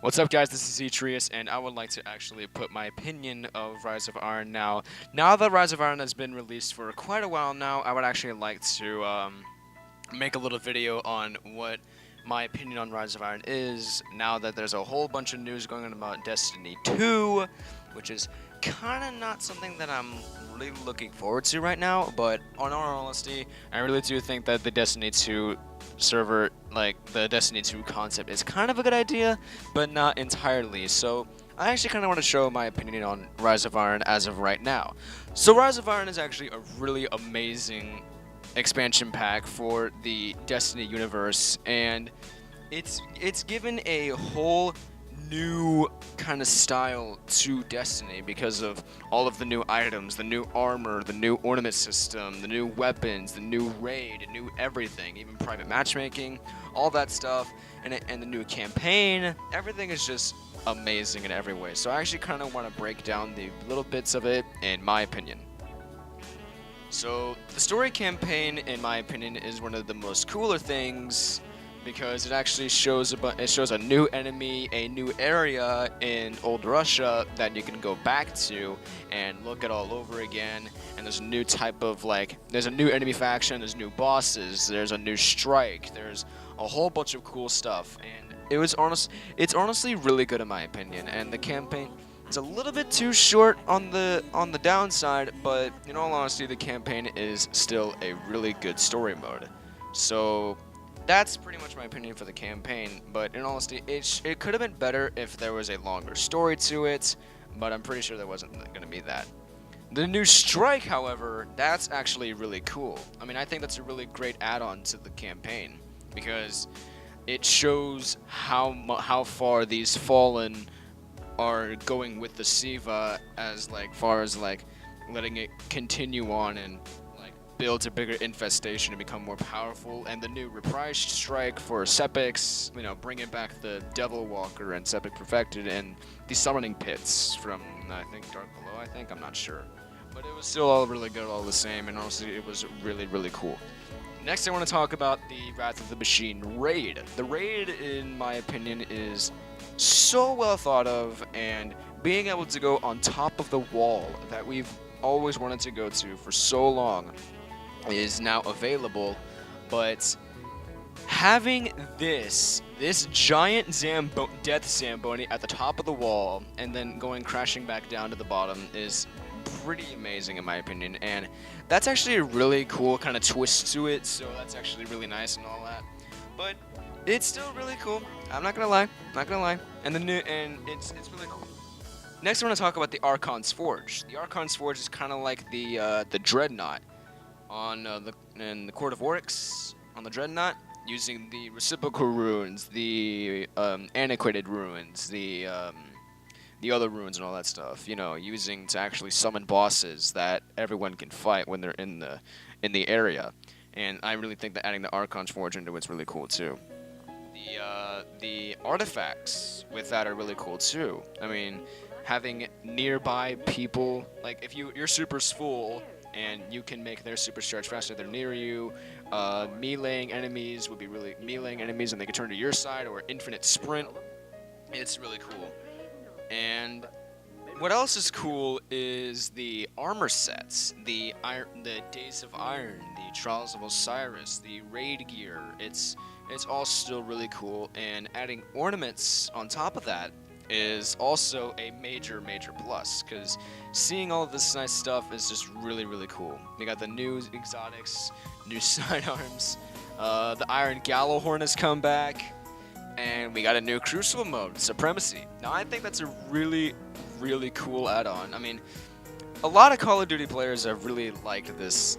What's up, guys? This is Etrius, and I would like to actually put my opinion of Rise of Iron now. Now that Rise of Iron has been released for quite a while now, I would actually like to make a little video on what my opinion on Rise of Iron is now that there's a whole bunch of news going on about Destiny 2, which is kind of not something that I'm really looking forward to right now, but on all honesty, I really do think that the Destiny 2 server, like the Destiny 2 concept, is kind of a good idea, but not entirely. So I actually kind of want to show my opinion on Rise of Iron as of right now. So Rise of Iron is actually a really amazing expansion pack for the Destiny universe, and it's given a whole new kind of style to Destiny because of all of the new items, the new armor, the new ornament system, the new weapons, the new raid, the new everything, even private matchmaking, all that stuff, and the new campaign. Everything is just amazing in every way. So I actually kind of want to break down the little bits of it in my opinion. So the story campaign, in my opinion, is one of the most cooler things because it actually shows a new enemy, a new area in old Russia that you can go back to and look at all over again. And there's a new type of there's a new enemy faction, there's new bosses, there's a new strike, there's a whole bunch of cool stuff. And it's honestly really good in my opinion. And the campaign. It's a little bit too short on the downside, but in all honesty, the campaign is still a really good story mode. So that's pretty much my opinion for the campaign. But in all honesty, it could have been better if there was a longer story to it. But I'm pretty sure there wasn't going to be that. The new strike, however, that's actually really cool. I mean, I think that's a really great add-on to the campaign because it shows how far these fallen are going with the Siva as far as letting it continue on and build a bigger infestation and become more powerful. And the new reprise strike for Sepix, bringing back the Devil Walker and Sepix Perfected and the summoning pits from I think Dark Below. I'm not sure, but it was still all really good, all the same, and honestly it was really really cool. Next, I want to talk about the Wrath of the Machine raid. The raid, in my opinion, is so well thought of, and being able to go on top of the wall that we've always wanted to go to for so long is now available. But having this giant death Zamboni at the top of the wall and then going crashing back down to the bottom is pretty amazing in my opinion, and that's actually a really cool kind of twist to it, so that's actually really nice and all that. But it's still really cool. I'm not gonna lie. And it's really cool. Next, I want to talk about the Archon's Forge. The Archon's Forge is kind of like the Dreadnought on in the Court of Oryx on the Dreadnought, using the reciprocal runes, the antiquated runes, the other runes and all that stuff. Using to actually summon bosses that everyone can fight when they're in the area. And I really think that adding the Archon's Forge into it's really cool too. The artifacts with that are really cool too. I mean, having nearby people, if your super's full and you can make their super charge faster, they're near you. Meleeing enemies would be really meleeing enemies, and they can turn to your side, or infinite sprint. It's really cool. And what else is cool is the armor sets, the Days of Iron, the Trials of Osiris, the raid gear. It's all still really cool, and adding ornaments on top of that is also a major plus, because seeing all of this nice stuff is just really really cool. We got the new exotics, new sidearms, the Iron Gallowhorn has come back, and we got a new Crucible mode, Supremacy. Now I think that's a really really cool add-on. I mean, a lot of Call of Duty players have really liked this.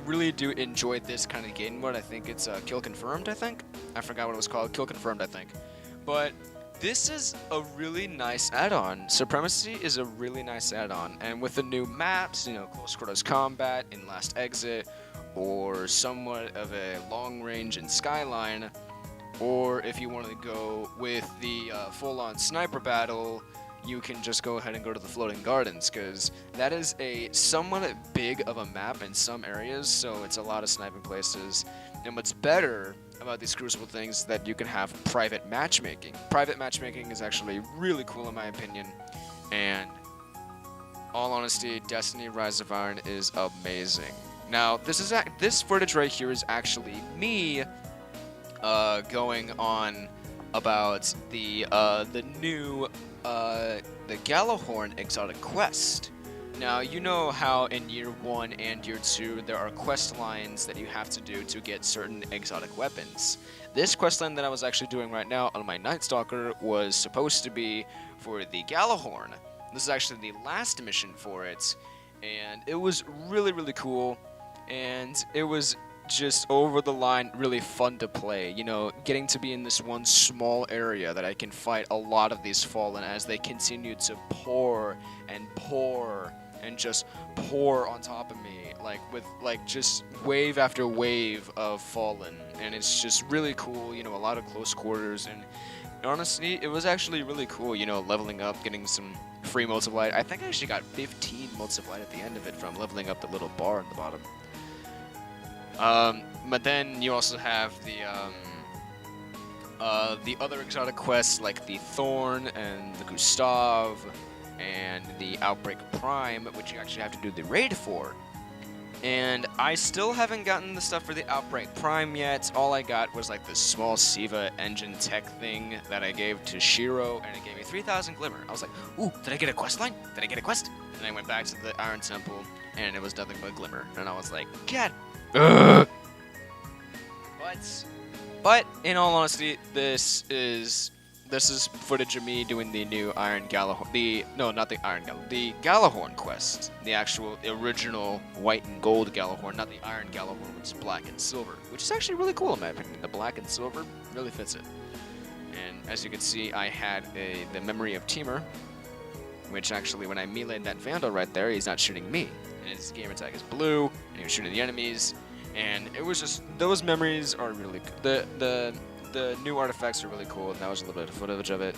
Really do enjoy this kind of game mode. I think it's Kill Confirmed. I forgot what it was called. Kill Confirmed, I think. But this is a really nice add-on. Supremacy is a really nice add-on, and with the new maps, close quarters combat in Last Exit, or somewhat of a long range in Skyline, or if you want to go with the full-on sniper battle, you can just go ahead and go to the Floating Gardens, because that is a somewhat big of a map in some areas, so it's a lot of sniping places. And what's better about these Crucible things that you can have private matchmaking. Private matchmaking is actually really cool in my opinion, and all honesty, Destiny Rise of Iron is amazing. Now, this footage right here is actually me going on about the new the Gjallarhorn exotic quest. Now, you know how in Year 1 and Year 2 there are quest lines that you have to do to get certain exotic weapons. This quest line that I was actually doing right now on my Night Stalker was supposed to be for the Gjallarhorn. This is actually the last mission for it, and it was really, really cool, and it was just over the line really fun to play. You know, getting to be in this one small area that I can fight a lot of these Fallen as they continue to pour and pour and just pour on top of me, with just wave after wave of Fallen, and it's just really cool. You know, a lot of close quarters, and honestly, it was actually really cool. You know, leveling up, getting some free motes of light. I think I actually got 15 motes of light at the end of it from leveling up the little bar at the bottom. But then you also have the other exotic quests like the Thorn and the Gustav and the Outbreak Prime, which you actually have to do the raid for. And I still haven't gotten the stuff for the Outbreak Prime yet. All I got was like this small Siva engine tech thing that I gave to Shiro, and it gave me 3,000 glimmer. I was like, ooh, did I get a quest line? Did I get a quest? And I went back to the Iron Temple, and it was nothing but glimmer. And I was like, God. But in all honesty, this is footage of me doing the new Iron Gjallarhorn. The Gjallarhorn quest, the original white and gold Gjallarhorn, not the Iron Gjallarhorn, which is black and silver, which is actually really cool in my opinion. The black and silver really fits it. And as you can see, I had the Memory of Temur, which actually, when I meleeed that Vandal right there, he's not shooting me, and his game attack is blue, and he was shooting the enemies. And it was just, those memories are really, the new artifacts are really cool, and that was a little bit of footage of it.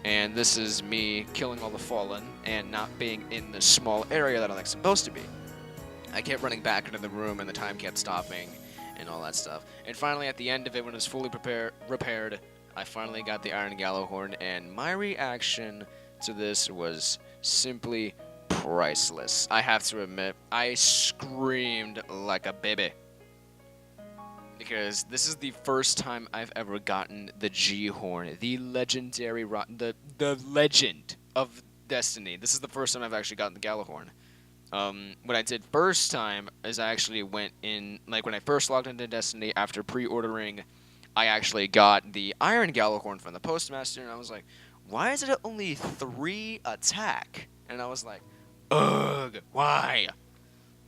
And this is me killing all the Fallen and not being in the small area that I'm supposed to be. I kept running back into the room, and the time kept stopping, and all that stuff. And finally, at the end of it, when it was fully repaired, I finally got the Iron Gjallarhorn, and my reaction to this was simply priceless. I have to admit, I screamed like a baby, because this is the first time I've ever gotten the G-Horn, the legendary, the legend of Destiny. This is the first time I've actually gotten the Gjallarhorn. What I did first time is I actually went in, when I first logged into Destiny after pre-ordering, I actually got the Iron Gjallarhorn from the Postmaster, and I was like, why is it only 3 attack? And I was like, ugh, why?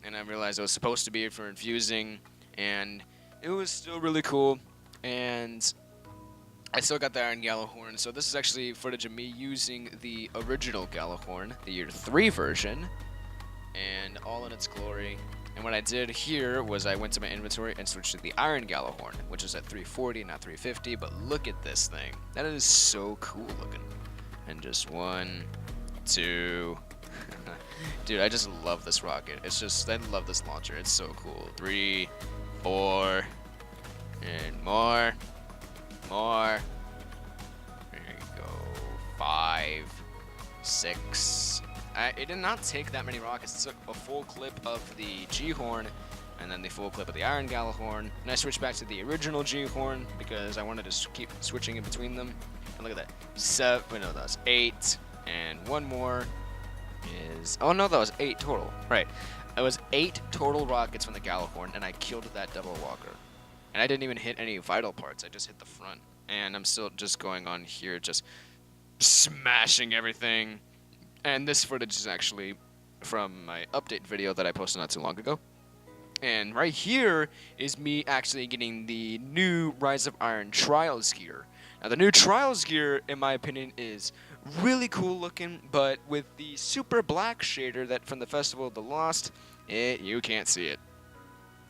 And I realized it was supposed to be for infusing, and it was still really cool, and I still got the Iron Gjallarhorn. So this is actually footage of me using the original Gjallarhorn, the Year 3 version, and all in its glory. And what I did here was I went to my inventory and switched to the Iron Gjallarhorn, which is at 340, not 350, but look at this thing. That is so cool looking. And just 1, 2... Dude, I just love this rocket. It's just, I love this launcher. It's so cool. 3, 4, and more. There you go. 5, 6. It did not take that many rockets. It took a full clip of the G-Horn, and then the full clip of the Iron Gjallarhorn. And I switched back to the original G-Horn because I wanted to keep switching in between them. And look at that. 7, no, that was 8, and one more. Oh no, that was 8 total. Right. It was 8 total rockets from the Gjallarhorn, and I killed that double walker. And I didn't even hit any vital parts, I just hit the front. And I'm still just going on here, just smashing everything. And this footage is actually from my update video that I posted not too long ago. And right here is me actually getting the new Rise of Iron Trials gear. Now the new Trials gear, in my opinion, is really cool looking, but with the super black shader that from the Festival of the Lost, you can't see it.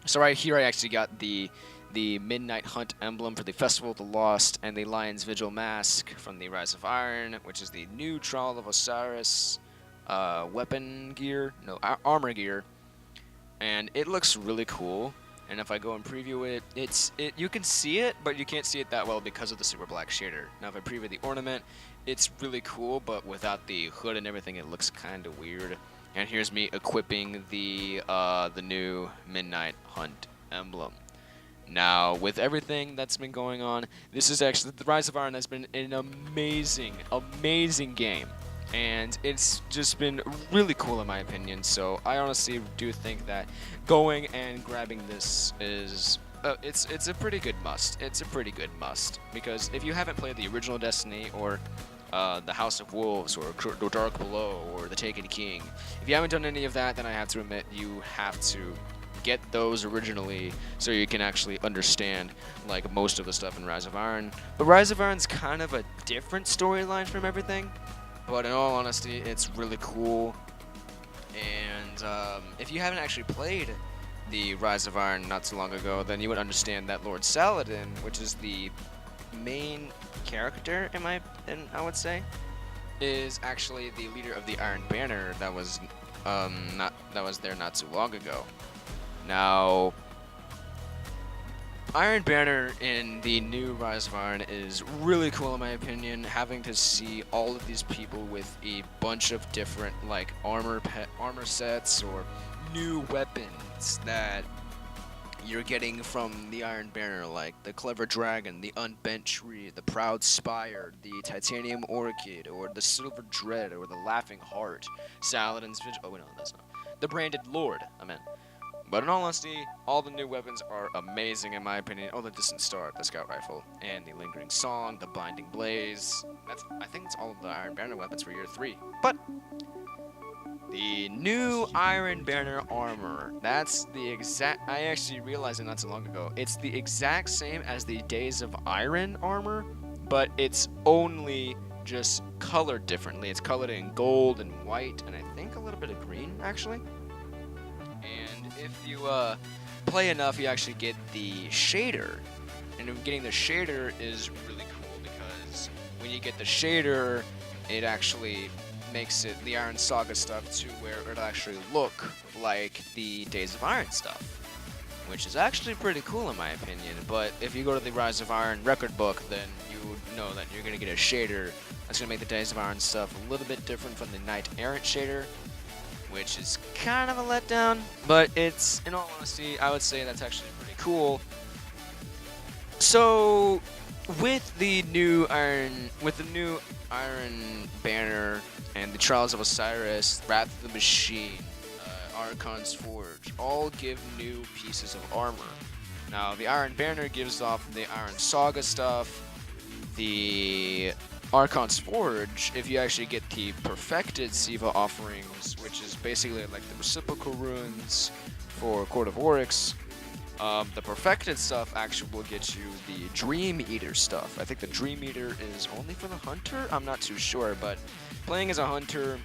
So right here I actually got the Midnight Hunt emblem for the Festival of the Lost and the Lion's Vigil mask from the Rise of Iron, which is the new Trial of Osiris weapon gear, no, armor gear. And it looks really cool. And if I go and preview it, you can see it, but you can't see it that well because of the super black shader. Now if I preview the ornament, it's really cool, but without the hood and everything, it looks kind of weird. And here's me equipping the new Midnight Hunt emblem. Now, with everything that's been going on, this is actually, the Rise of Iron has been an amazing, amazing game. And it's just been really cool in my opinion, so I honestly do think that going and grabbing this is, it's a pretty good must. It's a pretty good must, because if you haven't played the original Destiny, or the House of Wolves, or Dark Below, or the Taken King, if you haven't done any of that, then I have to admit you have to get those originally so you can actually understand like most of the stuff in Rise of Iron. But Rise of Iron's kind of a different storyline from everything, but in all honesty, it's really cool. And if you haven't actually played the Rise of Iron not too long ago, then you would understand that Lord Saladin, which is the main character I would say, is actually the leader of the Iron Banner that was there not too long ago. Now, Iron Banner in the new Rise of Iron is really cool in my opinion, having to see all of these people with a bunch of different like armor sets or new weapons that you're getting from the Iron Banner, like the Clever Dragon, the Unbent Tree, the Proud Spire, the Titanium Orchid, or the Silver Dread, or the Laughing Heart, Saladin's Vigil. Oh wait, no, that's not. The Branded Lord, I meant. But in all honesty, all the new weapons are amazing in my opinion. Oh, the Distant Star, the Scout Rifle, and the Lingering Song, the Blinding Blaze. I think it's all of the Iron Banner weapons for year 3. But the new Iron Banner armor, that's the exact, I actually realized it not so long ago. It's the exact same as the Days of Iron armor, but it's only just colored differently. It's colored in gold and white, and I think a little bit of green, actually. And if you play enough, you actually get the shader. And getting the shader is really cool, because when you get the shader, it actually makes it the Iron Saga stuff to where it'll actually look like the Days of Iron stuff, which is actually pretty cool in my opinion. But if you go to the Rise of Iron record book, then you know that you're going to get a shader that's going to make the Days of Iron stuff a little bit different from the Knight Errant shader, which is kind of a letdown, but it's, in all honesty, I would say that's actually pretty cool. So, with the new Iron Banner and the Trials of Osiris, Wrath of the Machine, Archon's Forge, all give new pieces of armor. Now, the Iron Banner gives off the Iron Saga stuff. The Archon's Forge, if you actually get the perfected Siva offerings, which is basically like the reciprocal runes for Court of Oryx, the perfected stuff actually will get you the Dream Eater stuff. I think the Dream Eater is only for the Hunter? I'm not too sure, but playing as a Hunter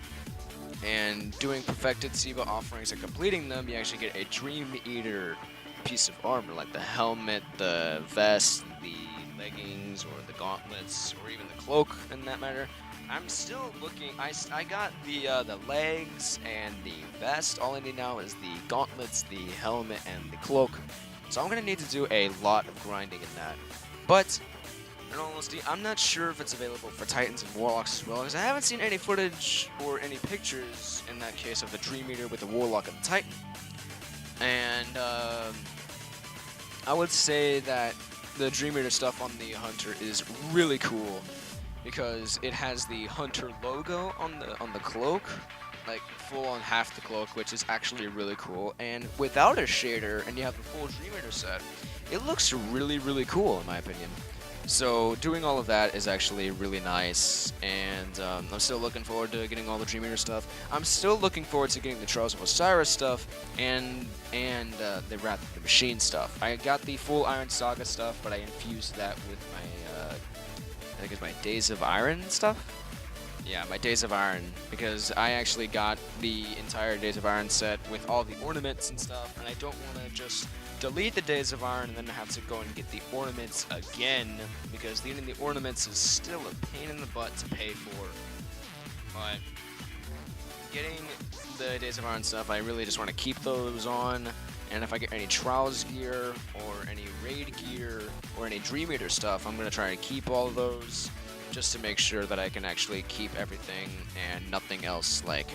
and doing perfected Siva offerings and completing them, you actually get a Dream Eater piece of armor, like the helmet, the vest, the leggings, or the gauntlets, or even the cloak in that matter. I'm still looking. I got the legs and the vest. All I need now is the gauntlets, the helmet, and the cloak. So I'm gonna need to do a lot of grinding in that. But in all honesty, I'm not sure if it's available for Titans and Warlocks as well, because I haven't seen any footage or any pictures in that case of the Dream Eater with the Warlock and the Titan. And I would say that the Dream Eater stuff on the Hunter is really cool, because it has the Hunter logo on the cloak, like full on half the cloak, which is actually really cool. And without a shader, and you have the full Dream Eater set, it looks really, really cool in my opinion. So doing all of that is actually really nice, and I'm still looking forward to getting all the Dream Eater stuff. I'm still looking forward to getting the Trials of Osiris stuff and the Wrath of the Machine stuff. I got the full Iron Saga stuff, but I infused that with my, I think it's my Days of Iron stuff? Yeah, my Days of Iron, because I actually got the entire Days of Iron set with all the ornaments and stuff, and I don't want to just delete the Days of Iron and then have to go and get the ornaments again, because needing the ornaments is still a pain in the butt to pay for. But getting the Days of Iron stuff, I really just want to keep those on And if I get any Trials gear, or any Raid gear, or any Dream Eater stuff, I'm going to try to keep all of those, just to make sure that I can actually keep everything and nothing else, like,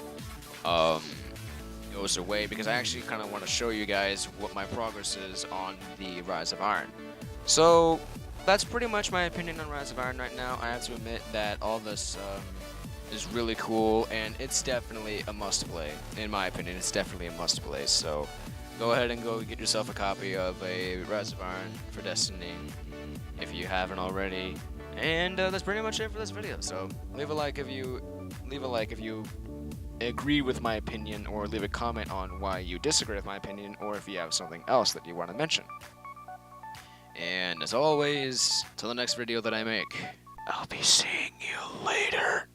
goes away, because I actually kind of want to show you guys what my progress is on the Rise of Iron. So, that's pretty much my opinion on Rise of Iron right now. I have to admit that all this is really cool, and it's definitely a must-play. In my opinion, it's definitely a must-play, so go ahead and go get yourself a copy of a Rise of Iron for Destiny, if you haven't already. And that's pretty much it for this video, so leave a like if you agree with my opinion, or leave a comment on why you disagree with my opinion, or if you have something else that you want to mention. And as always, till the next video that I make, I'll be seeing you later.